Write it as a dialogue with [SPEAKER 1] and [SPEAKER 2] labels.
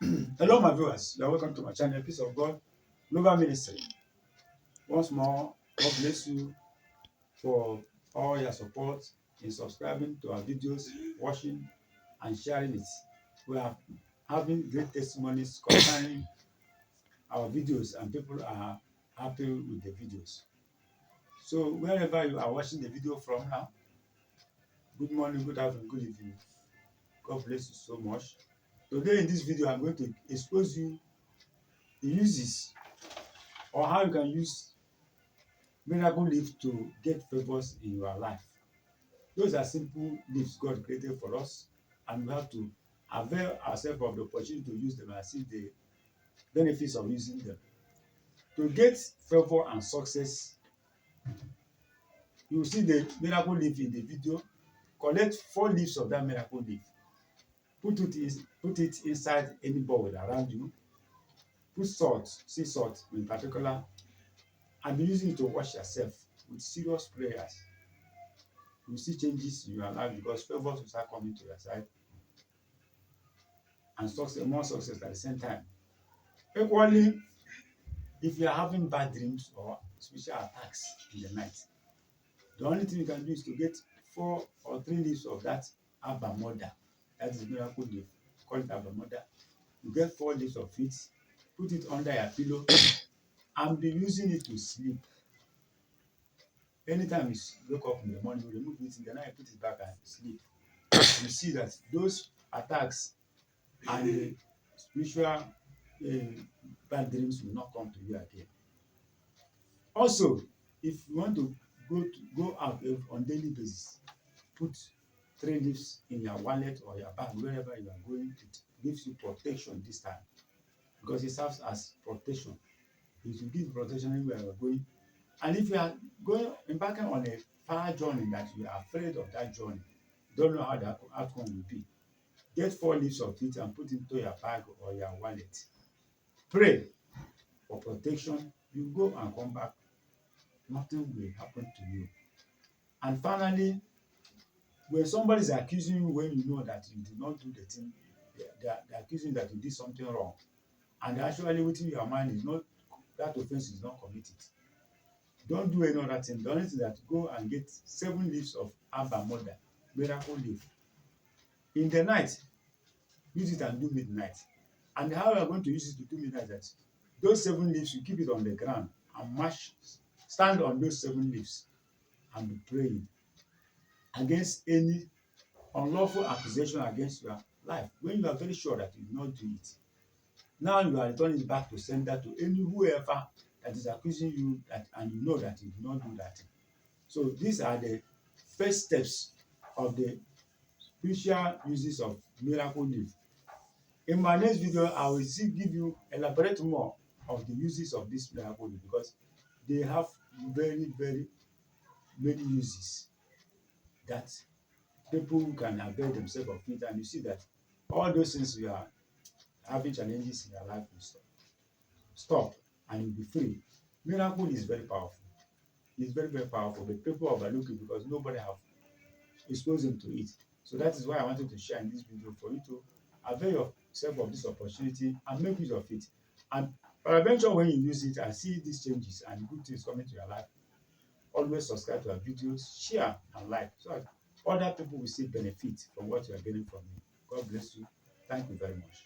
[SPEAKER 1] Hello, my viewers. You are welcome to my channel, Peace of God Global Ministry. Once more, God bless you for all your support in subscribing to our videos, watching, and sharing it. We are having great testimonies concerning our videos, and people are happy with the videos. So, wherever you are watching the video from now, good morning, good afternoon, good evening. God bless you so much. Today, in this video, I'm going to expose you the uses or how you can use miracle leaf to get favors in your life. Those are simple leaves God created for us, and we have to avail ourselves of the opportunity to use them and see the benefits of using them. To get favor and success, you will see the miracle leaf in the video. Collect 4 leaves of that miracle leaf. Put it inside any bowl around you. Put salt, sea salt in particular, and be using it to wash yourself with serious prayers. You will see changes in your life because favors will start coming to your side and success, more success at the same time. Equally, if you are having bad dreams or spiritual attacks in the night, the only thing you can do is to get 4 or 3 leaves of that abamoda. That is miracle leaf. Call it abamoda. You get 4 leaves of it, put it under your pillow, and be using it to sleep. Anytime you wake up in the morning, you remove it in the night, put it back and sleep. You see that those attacks and the spiritual bad dreams will not come to you again. Also, if you want to go out on daily basis, put 3 leaves in your wallet or your bag wherever you are going. It gives you protection this time because it serves as protection. It will give protection anywhere you are going. And if you are embarking on a far journey that you are afraid of that journey, don't know how the outcome will be, get 4 leaves of it and put it into your bag or your wallet. Pray for protection. You go and come back, nothing will happen to you. And finally, when somebody is accusing you when you know that you did not do the thing, they are accusing you that you did something wrong, and actually within your mind is not, that offense is not committed. Don't do any other thing. The only thing that go and get 7 leaves of abamoda, miracle leaf. In the night, use it and do midnight. And how you are going to use it to do midnight? That those 7 leaves, you keep it on the ground and stand on those 7 leaves and be praying against any unlawful accusation against your life when you are very sure that you did not do it. Now you are returning it back to sender to any whoever that is accusing you that, and you know that you did not do that. So these are the first steps of the spiritual uses of miracle leaf. In my next video, I will still elaborate more of the uses of this miracle leaf because they have very, very many uses that people can avail themselves of it, and you see that all those things you are having challenges in your life will stop and you'll be free. Miracle is very powerful. It's very, very powerful, but people overlook it because nobody have exposed them to it. So that is why I wanted to share in this video for you to avail yourself of this opportunity and make use of it. And peradventure, when you use it and see these changes and good things coming to your life, always subscribe to our videos, share and like, so that other people will see benefit from what you are getting from me. God bless you. Thank you very much.